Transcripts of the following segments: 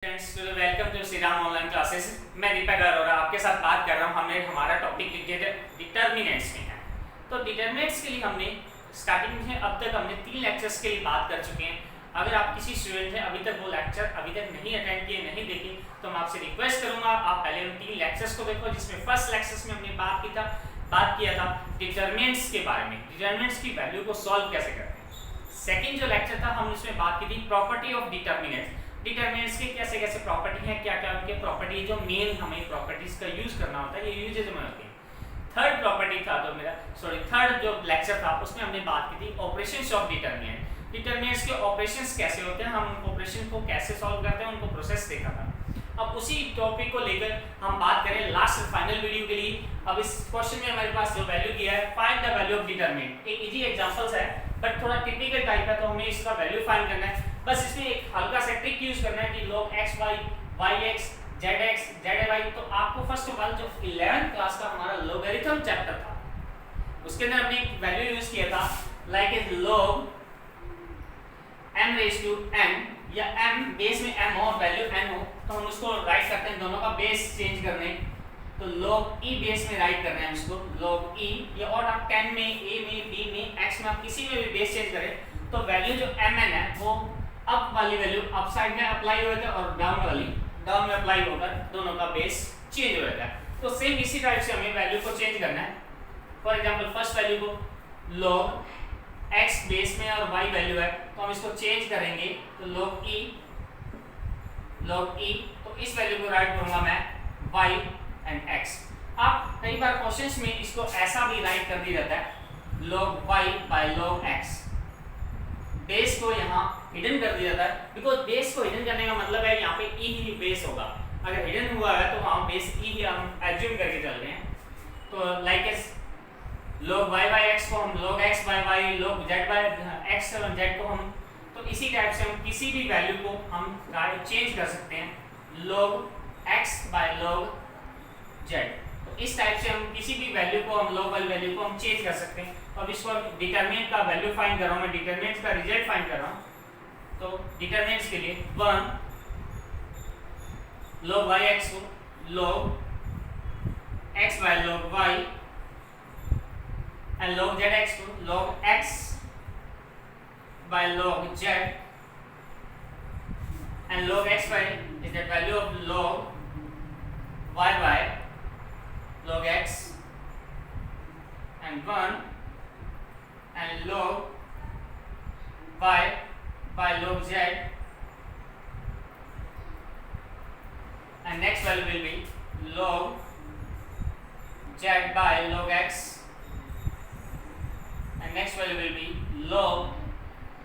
Welcome to Shri Ram online classes. मैं दीपक अरोरा आपके साथ बात कर रहा हूँ। हमने हमारा टॉपिक डिटर्मिनेंट्स में है। तो डिटर्मिनेंट्स के लिए हमने स्टार्टिंग में अब तक हमने 3 लेक्चर्स के लिए बात कर चुके हैं। अगर आप किसी स्टूडेंट हैं अभी तक वो लेक्चर अभी तक नहीं अटेंड किए, नहीं देखे, तो मैं आपसे रिक्वेस्ट करूंगा आप पहले उन 3 लेक्चर्स को देखो, जिसमें फर्स्ट लेक्चर्स में हमने बात किया था डिटर्मिनेंट्स के बारे में, डिटर्मिनेंट्स की वैल्यू को सॉल्व कैसे करते हैं। सेकंड जो लेक्चर था हमने उसमें बात की थी प्रॉपर्टी ऑफ डिटर्मिनेंट्स, डिटर्मिनेंट्स के कैसे कैसे प्रॉपर्टी हैं, क्या क्या उनके प्रॉपर्टी, जो मेन हमें प्रॉपर्टीज का यूज करना होता है, ये यूजेज में होती है। थर्ड प्रॉपर्टी था तो थर्ड जो लेक्चर था उसमें हमने बात की थी ऑपरेशंस ऑफ डिटर्मिनेंट, डिटर्मिनेंट्स के ऑपरेशंस कैसे होते हैं, हम ऑपरेशन को कैसे सॉल्व करते हैं, उनको प्रोसेस देखा था। अब उसी टॉपिक को लेकर हम बात करें लास्ट फाइनल वीडियो के लिए। अब इस क्वेश्चन में हमारे पास जो वैल्यू दिया है, find the value of determinant, एक इजी एग्जांपल्स है बट थोड़ा टिपिकल टाइप है, तो हमें इसका वैल्यू फाइंड करना है। बस इसमें एक हल्का सा ट्रिक यूज करना है कि log x y y x z x z y। तो आपको फर्स्ट ऑफ ऑल जो 11th क्लास का हमारा लॉगरिथम चैप्टर था उसके अंदर हमने एक वैल्यू यूज किया था like is log m raise to n, या m बेस में m हो वैल्यू n हो तो हम उसको राइट करते हैं, दोनों का बेस चेंज करने, तो log e बेस में राइट करना है इसको log e, या और आप 10 में a में b में x में आप किसी में भी बेस चेंज करें तो वैल्यू जो mn है वो अप वाली वैल्यू अप साइड में अप्लाई हो जाता है और डाउन वाली डाउन में अप्लाई होकर दोनों का बेस चेंज हो जाता है। तो सेम इसी टाइप से हमें वैल्यू को चेंज करना है। फॉर एग्जांपल फर्स्ट वैल्यू को log x बेस में और y वैल्यू है तो हम इसको चेंज करेंगे तो log e, तो इस वैल्यू को राइट करूंगा मैं y एंड x। आप कई बार क्वेश्चंस में इसको ऐसा भी राइट कर दिया जाता है log y by log x, base को यहाँ हिडन कर दिया जाता है, बिकॉज बेस को हिडन करने का मतलब है यहाँ पे e ही बेस होगा, अगर हिडन हुआ है तो वहाँ बेस e ही हम एज्यूम करके चल रहे हैं। तो like as log y by x को हम log x by y, log z by x और z को हम, तो इसी टाइप से हम किसी भी वैल्यू को हम चेंज कर सकते हैं log x by log z। तो इस टाइप से हम किसी भी वैल्यू को हम log वाली वैल्यू को हम चेंज कर सकते हैं। अब इसको डिटरमिनेंट का वैल्यू फाइंड कर रहा हूं मैं, डिटरमिनेंट का रिजल्ट फाइंड कर रहा हूं। तो डिटरमिनेंट्स के लिए 1 log yx को log x by log y and log zx को log x by log z and log x y is the value of log y by log x and 1 and log y by log z and next value will be log z by log x and next value will be log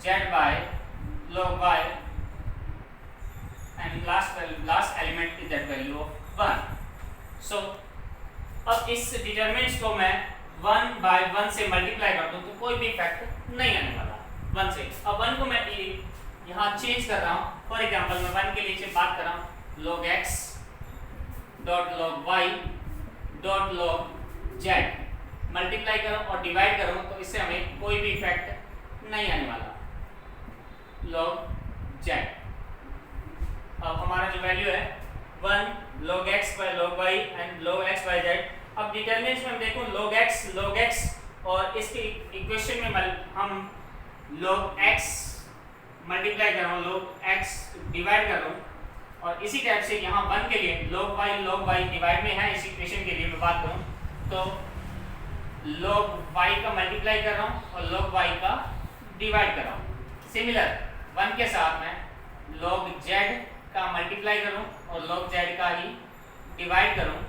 z by log y and last element is that value of 1. So अब इस determinants को मैं 1 by 1 से multiply कर दूं तो कोई भी इफेक्ट नहीं आने वाला 1 से। अब 1 को मैं यहाँ चेंज कर रहा हूँ, फॉर एग्जांपल मैं 1 के लिए बात कर रहा हूँ log x dot log y dot log z, multiply करूँ और डिवाइड करूँ तो इससे हमें कोई भी इफेक्ट नहीं आने वाला log z। अब हमारा जो वैल्यू है 1 log x by log y and log x by z। अब डिटरमिनेंट्स में हम देखो log x और इसके इक्वेशन में हम log x मल्टीप्लाई कर रहा हूँ, log x डिवाइड कर रहा हूँ, और इसी टाइप से यहाँ 1 के लिए log y डिवाइड में है, इस इक्वेशन के लिए मैं बात करूँ तो log y का मल्टीप्लाई कर रहा हूँ और log y का डिवाइड कर रहा हूँ। सिमिलर 1 के साथ मैं log z का मल्टीप्लाई करूँ और log z का ही डिवाइड करूँ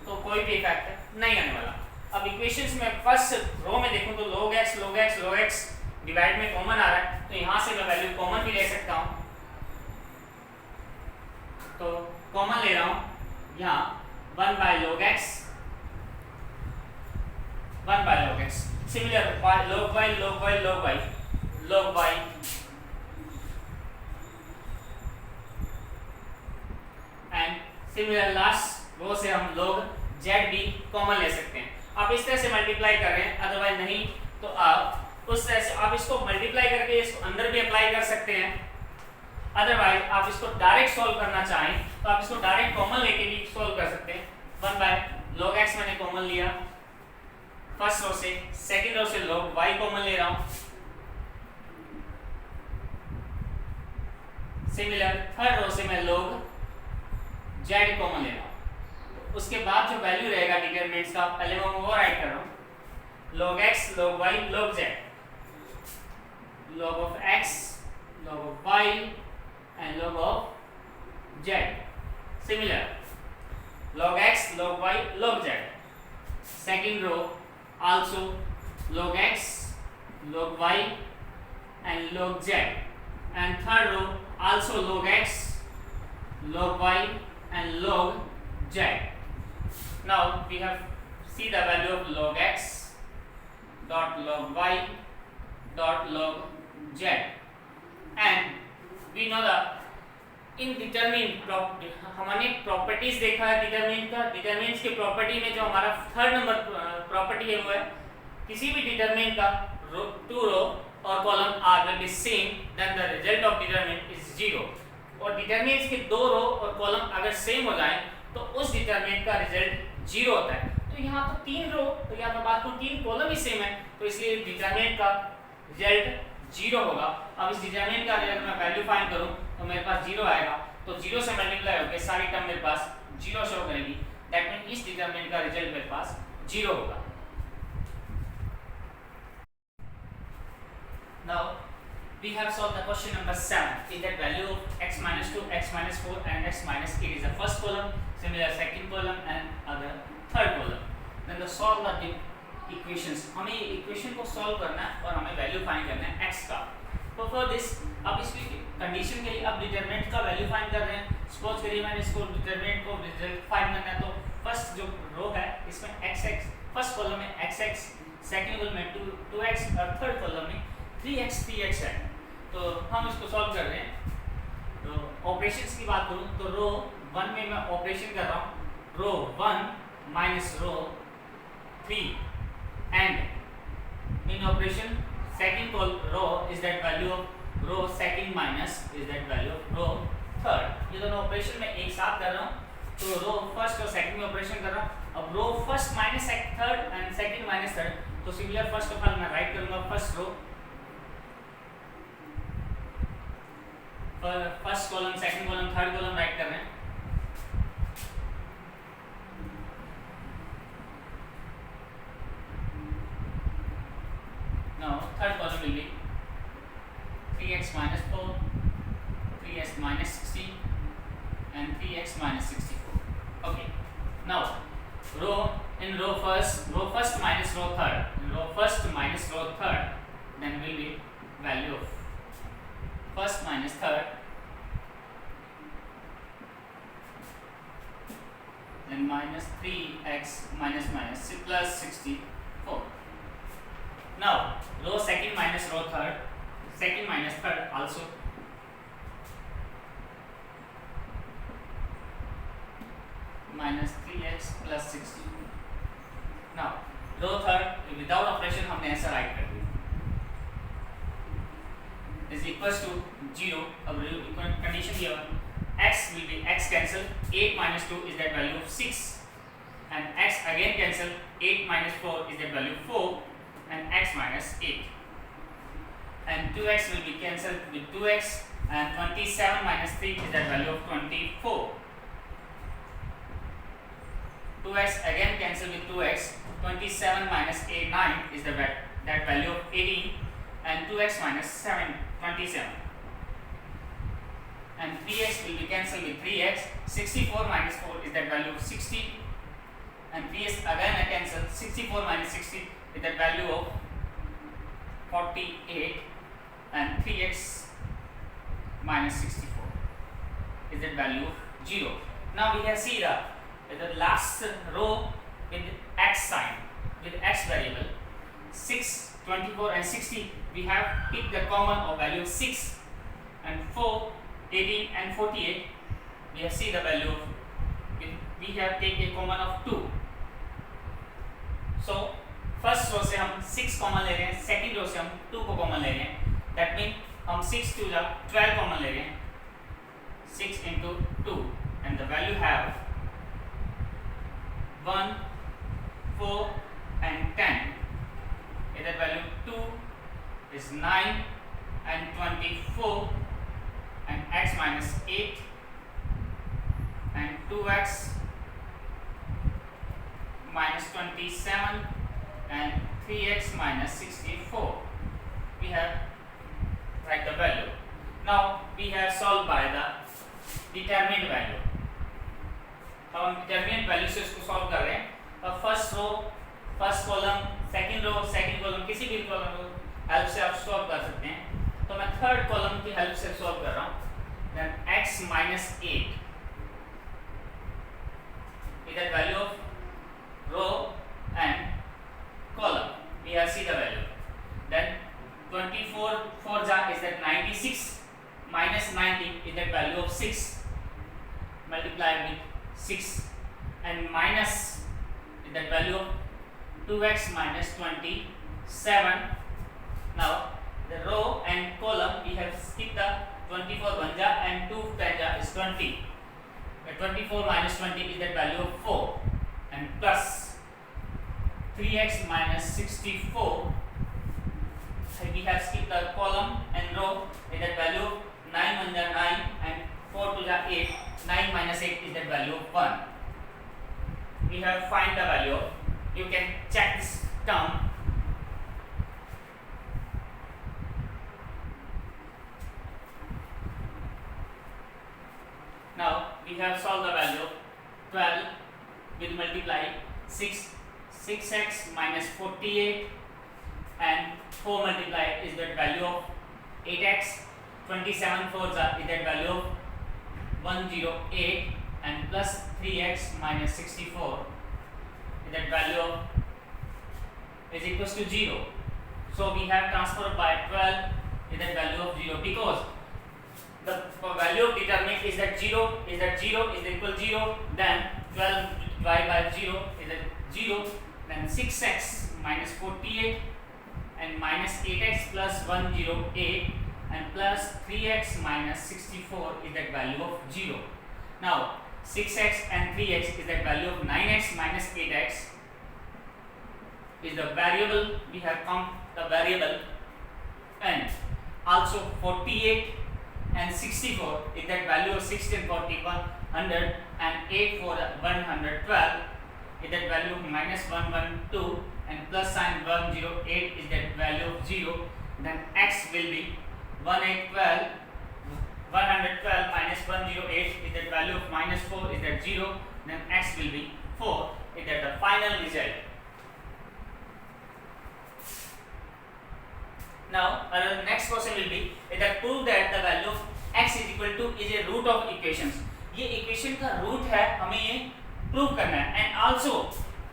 तो कोई भी इफेक्ट नहीं आने वाला। अब इक्वेशंस में फर्स्ट रो में देखूं तो log x डिवाइड में कॉमन आ रहा है तो यहाँ से मैं वैल्यू कॉमन भी ले सकता हूँ, तो कॉमन ले रहा हूँ यहाँ 1 by log x similar log y and similar last row से हम log z भी कॉमन ले सकते हैं। आप इस तरह से मल्टीप्लाई कर रहे हैं, अदरवाइज नहीं तो आप उस तरह से आप इसको मल्टीप्लाई करके इसको अंदर भी अप्लाई कर सकते हैं अदरवाइज आप इसको डायरेक्ट सॉल्व करना चाहें तो आप इसको डायरेक्ट कॉमन लेके भी सॉल्व कर सकते हैं। 1 बाय log x मैंने कॉमन लिया फर्स्ट रो से, सेकंड रो से log y कॉमन ले रहा हूं, सिमिलर थर्ड रो से मैं log z कॉमन ले रहा हूं। उसके बाद जो वैल्यू रहेगा डिटरमिनेंट्स का, पहले मैं वो राइट कर रहा हूं, log x log y log z, log of x log of y and log of z, similar log x log y log z, second row also log x log y and log z, and third row also log x log y and log z. Now we have see the value of log x dot log y dot log z, and we know the in determinant हमने properties देखा है determinant का। Determinants की property में जो हमारा third number property है वो है किसी भी डिटरमिनेंट का टू रो और column are will be same then the result of determinant is 0। और डिटरमिनेंट्स के दो रो और कॉलम अगर सेम हो जाए तो उस डिटरमिनेंट का रिजल्ट 0 होता है। तो यहाँ तो 3 रो, तो यहाँ मैं बात करूँ 3 कॉलम ही सेम है, तो इसलिए डिटरमिनेंट का रिजल्ट 0 होगा। अब इस डिटरमिनेंट का अगर मैं वैल्यू फाइंड करूं तो मेरे पास 0 आएगा, तो 0 से मल्टीप्लाई होकर सारी टर्म मेरे पास 0 शो करेगी। दैट मीन इस डिटरमिनेंट का रिजल्ट मेरे पास 0 होगा। Now we have solved the question number 7 is that value of x minus 2 x minus 4 and x minus 8 is the first column, similar second column and other third column. Then the solve the equations, हमें ये equation को solve करना है और हमें value find करना है x का। तो फॉर दिस अब इसकी कंडीशन के लिए अब डिटरमिनेंट का वैल्यू फाइंड कर रहे हैं। सपोज करिए मैंने इसको डिटरमिनेंट को रिजल्ट फाइंड करना है, तो फर्स्ट जो रो है इसमें xx, फर्स्ट कॉलम में xx, सेकंड कॉलम में 2x और थर्ड कॉलम में 3x है। तो हम इसको सॉल्व कर रहे हैं। तो ऑपरेशंस की बात करूं तो रो 1 में मैं ऑपरेशन कर रहा हूं, रो 1 minus rho 3 and in operation second row is that value of row second minus is that value of row third। ये दोनों ऑपरेशन में एक साथ कर रहा हूँ, तो रो फर्स्ट और सेकंड में ऑपरेशन कर रहा हूँ। अब row first minus third and second minus third, तो सिमिलर फर्स्ट ऑफ ऑल मैं राइट करूंगा first row, first column second column third column write कर रहे हैं। Now third column will be 3x minus 4, 3x minus 16 and 3x minus 64. Okay. Now row first minus row third, then will be value of first minus third, then minus 3x minus plus 64. Now row second minus row third, second minus third also, minus 3x plus 60. Now row third without operation हमने ऐसा right कर दिया, is equals to 0। अब condition दिया हुआ x will be x cancel, 8 minus 2 is that value of 6 and x again cancel, 8 minus 4 is that value of 4 and x minus 8, and 2x will be cancelled with 2x and 27 minus 3 is that value of 24, 2x again cancelled with 2x, 27 minus 8 9 is that value of 18 and 2x minus 7 27, and 3x will be cancelled with 3x, 64 minus 4 is that value of 60 and 3x again cancel, 64 minus 60 with that value of 48 and 3x minus 64 is that value of 0. Now we can see the last row with x sign, with x variable 6, 24 and 60 we have picked the common of value of 6, and 4, 18 and 48 we have see the value of, we have taken a common of 2. So first row से हम 6 common ले रहे हैं, second row से हम 2 को common ले रहे हैं, दैट मीन हम 6 2 12 कॉमन ले रहे हैं, 6 into 2 and the value have 1, 4 and 10. That value 2 is 9 and 24 and x minus 8 and 2x minus 27 and 3x minus 64. We have write the value. Now we have solved by the determined value. अब हम determined value से इसको solve कर रहे हैं. अब first row, first column, second row, second column, किसी भी column को help से आप solve कर सकते हैं. तो मैं third column की help से solve कर रहा हूँ. Then x minus 8 is the value of row and column. We have see the value. Then 24 4 is that 96 minus 90 is that value of 6 multiplied with 6 and minus is that value of 2x minus 27. Now the row and column we have skipped the 24 1 and 2 10 is 20. 24 minus 20 is that value of 4 and plus 3x minus 64. We have skipped the column and row is that value of 9 1 9 and 4 2 8. 9 minus 8 is that value of 1. We have find the value of, you can check this term. Now we have solved the value of 12 with multiply 6x minus 48 and 4 multiply is that value of 8x. 27 4 is that value of 108 and plus 3x minus 64 is that value of is equals to 0. So we have transferred by 12 is that value of 0 because the value of determinant is that 0 is equal 0, then 12 divided by 0 is that 0, then 6x minus 48 and minus 8x plus 108 and plus 3x minus 64 is that value of 0. Now 6x and 3x is that value of 9x minus 8x is the variable. We have found the variable, and also 48 and 64 is that value of 16 40 100 and 8 4 112 is that value of minus 112 and plus sign 108 is that value of 0. Then x will be 112 minus 108 is that value of minus 4 is that 0. Then x will be 4 is that the final result. Now our next question will be that prove that the value of x is equal to is a root of equations. ये equation का root है, हमें ये prove करना है. And also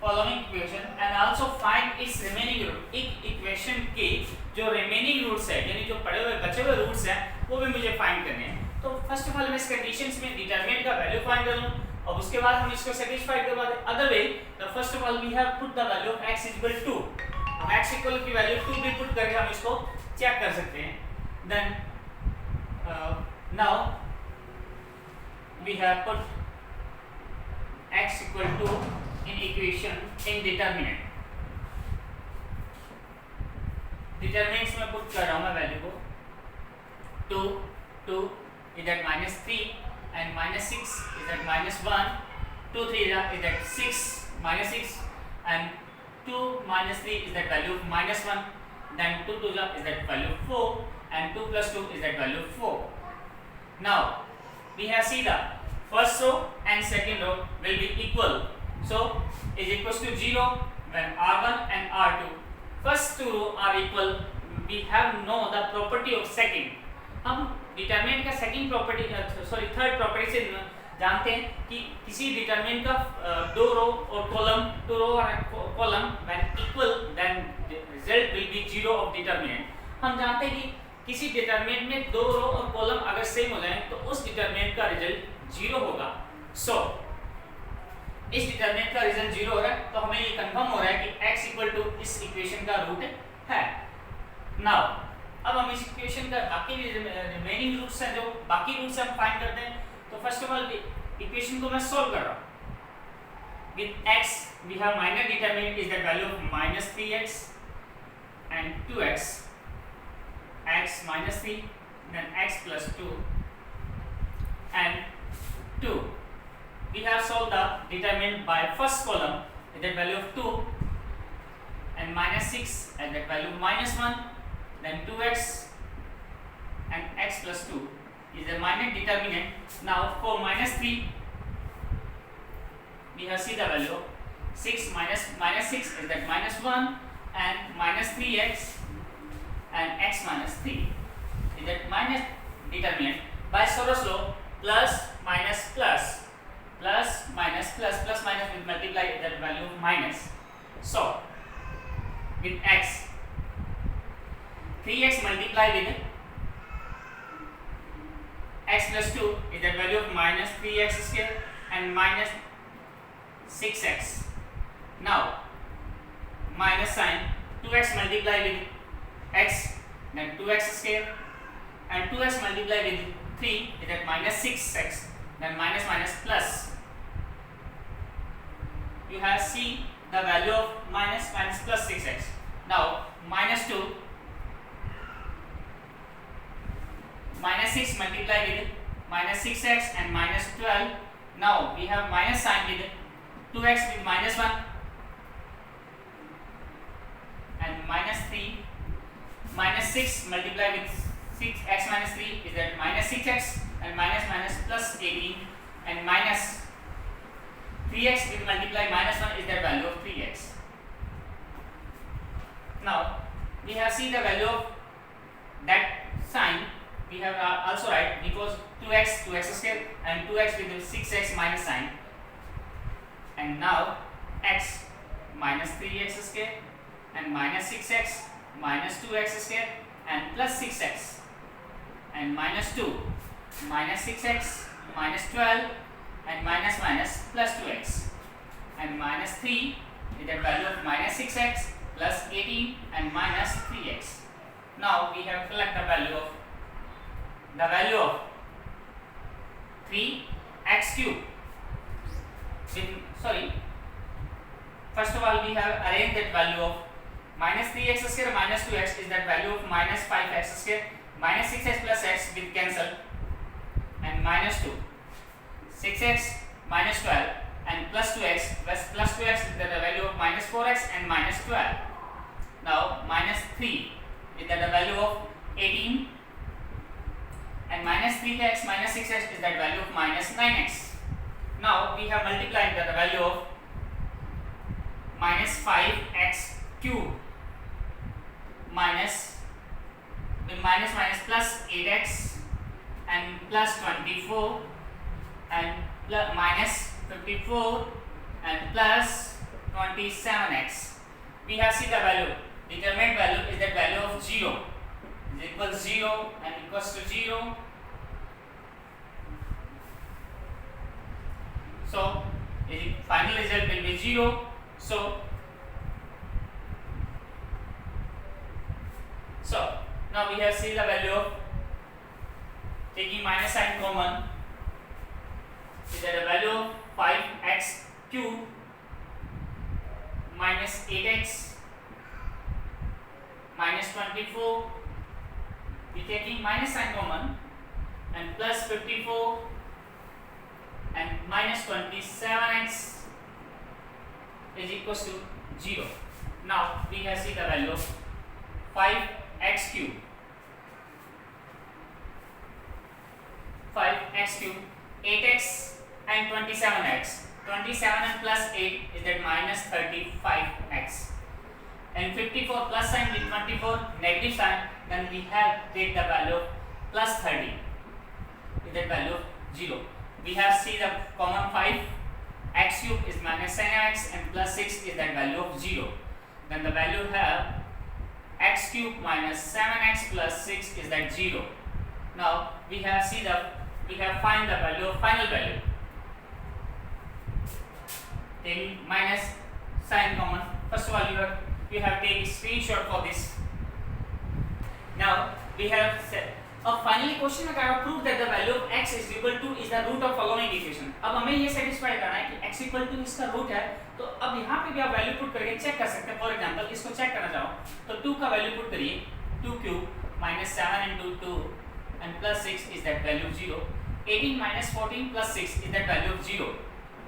following equation and also find its remaining root. एक equation के जो रिमेनिंग रूट्स है यानी जो पड़े हुए बचे हुए रूट्स हैं वो भी मुझे फाइंड करने हैं. तो फर्स्ट ऑफ ऑल मैं इस कंडीशंस में डिटरमिनेंट का वैल्यू फाइंड कर लूं और उसके बाद हम इसको सेटिस्फाई करवा दें. Otherwise the first of all we have put the value of x is equal to, हम x इक्वल की वैल्यू 2 भी पुट करके हम इसको चेक कर सकते हैं. Then now we have put x equal to in equation in determinant. Determinants में put कर रहा हूँ मैं वैल्यू को 2 is that minus 3 and minus 6 is that minus 1. 2 3 is that 6 minus 6 and 2 minus 3 is that value of minus 1. Then 2 2 is that value of 4 and 2 plus 2 is that value of 4. Now we have seen the first row and second row will be equal. So is equals to 0 when R1 and R2 first two row are equal. We have know the property of second. हम determinant का second property third property से जानते हैं कि किसी determinant का दो row और column when equal then result will be 0 of determinant. हम जानते हैं कि किसी डिटरमिनेंट में दो रो और कॉलम अगर सेम हो जाए तो उस डिटरमिनेंट का रिजल्ट 0 होगा. सो इस डिटरमिनेंट का रिजल्ट 0 हो रहा है तो हमें ये कंफर्म हो रहा है कि x इक्वल टू इस इक्वेशन का रूट है. नाउ अब हम इस इक्वेशन का बाकी रिमेनिंग रूट्स हैं जो बाकी रूट्स हम फाइंड करते हैं. तो फर्स्ट ऑफ ऑल इक्वेशन को मैं सॉल्व कर रहा हूँ. With x we have minor determinant is that value of minus 3x and 2x, x minus 3 then x plus 2 and 2. We have solved the determinant by first column at that value of 2 and minus 6 at that value of minus 1, then 2x and x plus 2 is the minor determinant. Now for minus 3 we have see the value of 6 minus 6 is that minus 1 and minus 3x and x minus 3 is that minus determinant. By Store's law, plus minus plus, plus minus plus, plus minus will multiply that value of minus. So with x, 3x multiply with x plus 2 is that value of minus 3x square and minus 6x. Now minus sign, 2x multiply with x then 2x square and 2x multiply with 3 is that minus 6x then minus minus plus. You have seen the value of minus minus plus 6x. Now minus 2 minus 6 multiply with minus 6x and minus 12. Now we have minus sign with 2x with minus 1 and minus 3, minus 6 multiply with 6x minus 3 is that minus 6x and minus minus plus 18 and minus 3x with multiply minus 1 is that value of 3x. Now we have seen the value of that sign. We have also write because 2x square and 2x with 6x minus sign, and now x minus 3x square and minus 6x minus 2x square and plus 6x and minus 2 minus 6x minus 12 and minus minus plus 2x and minus 3 is the value of minus 6x plus 18 and minus 3x. Now we have collect the value of 3x cube. First of all we have arranged that value of minus 3x square minus 2x is that value of minus 5x square minus 6x plus x will cancel and minus 2 6x minus 12 and plus 2x plus 2x is the value of minus 4x and minus 12. Now minus 3 is the value of 18 and minus 3x minus 6x is that value of minus 9x. Now we have multiplied the value of minus 5x cube minus plus 8x and plus 24 and plus minus 54 and plus 27x. We have seen the value. Determinant value is that value of 0 is equals 0 and equals to 0. So the final result will be 0. So now we have seen the value of taking minus sign common is that the value of 5x cube minus 8x minus 24, we taking minus sign common and plus 54 and minus 27x is equals to 0. Now we have seen the value of 5x cube. 5x cube, 8x and 27x. 27 and plus 8 is that minus 35x. And 54 plus sign with 24 negative sign, then we have take the value of plus 30 is that value of 0. We have seen the common 5 x cube is minus sin x and plus 6 is that value of 0. Then the value have x cube minus 7x plus 6 is that 0. Now we have find the value of final value. Taking minus sign common. First of all you have taken screenshot for this. Now we have अब finally question में कह रहा है prove that the value of x is equal to is the root of following equation. अब हमें ये satisfy करना है कि x इक्वल टू इसका रूट है, तो अब यहाँ पे भी आप वैल्यू पुट करके चेक कर सकते हैं। फॉर एग्जांपल इसको चेक करना चाहो तो 2 का वैल्यू पुट करिए, 2 cube minus 7 into 2 and plus 6 is that value 0, 18 minus 14 plus 6 is that value of 0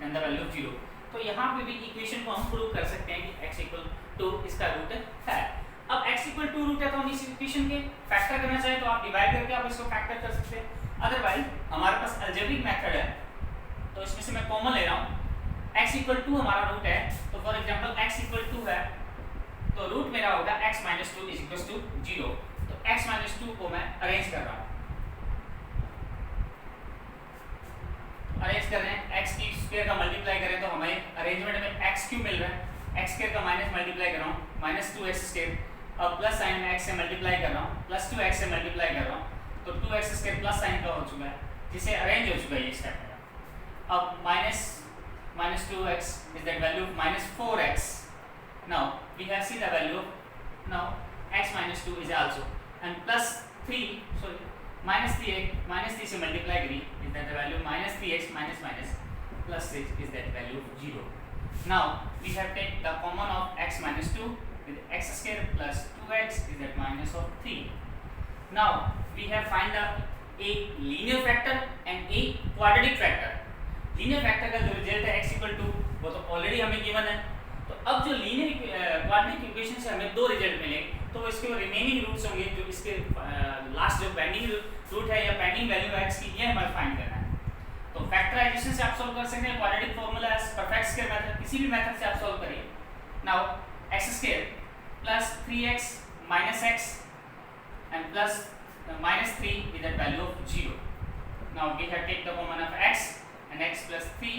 and the value of 0। तो यहाँ पे भी इक्वेशन को हम प्रूव कर सकते हैं कि x इक्वल टू इसका रूट है। अब x इक्वल टू रूट है तो हम इस इक्वेशन के फैक्टर करना चाहें तो आप डिवाइड करके आप इसको फैक्टर कर सकते हैं। अदरवाइज हमारे पास अलजेब्रिक मेथड है, तो इसमें से मैं कॉमन ले रहा हूँ। x इक्वल टू हमारा रूट है, तो for example x equal to है तो रूट मेरा होगा x minus 2 is equal to 0। तो x माइनस 2 को मैं अरेंज कर रहा हूँ, अरेंज कर रहे हैं। x की स्क्वायर का मल्टीप्लाई करें तो हमें अरेंजमेंट में x क्यूब मिल रहा है, x स्क्वायर का माइनस मल्टीप्लाई कर रहा हूँ माइनस 2x स्क्वायर, अब प्लस साइन में x से मल्टीप्लाई कर रहा हूँ, प्लस 2x से मल्टीप्लाई कर रहा हूँ, तो 2x स्क्वायर प्लस साइन का हो चुका है, जिसे अरेंज हो चुका है ये स्टेप मेरा। अब minus 2x is that value of minus 4x। Now we have see the value of now x minus 2 is also and plus 3 sorry minus 3 से मल्टीप्लाई करी is that the value minus 3x minus minus plus 6 is that value of 0। Now we have take the common of x minus 2 with x square plus 2x is that minus of 3. Now we have find a linear factor and a quadratic factor. Linear factor का जो result है x equal to वो तो already हमें given है, तो अब जो लीनियर क्वाड्रेटिक इक्वेशन से हमें दो रिजल्ट मिले तो इसके रिमेनिंग रूट्स होंगे, जो इसके लास्ट जो पेंडिंग रूट है या पेंडिंग वैल्यू है x की, ये हमें फाइंड करना है। तो फैक्टराइजेशन से आप सॉल्व कर सकते हैं, क्वाड्रेटिक फार्मूला है, परफेक्ट स्क्वायर मेथड, किसी भी मेथड से आप सॉल्व करिए। Now x square plus 3x minus x and plus minus 3 is that value of 0. Now we have take the common of x and x plus 3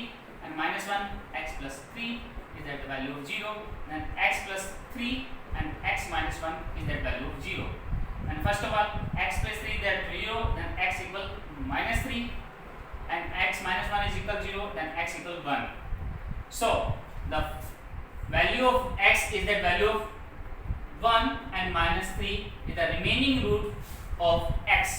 and minus 1 x plus 3 is that the value of 0, then x plus 3 and x minus 1 is that value of 0. And first of all x plus 3 is that 0, then x equal minus 3 and x minus 1 is equal 0, then x equal 1. So the value of x is that value of 1 and minus 3 is the remaining root of x.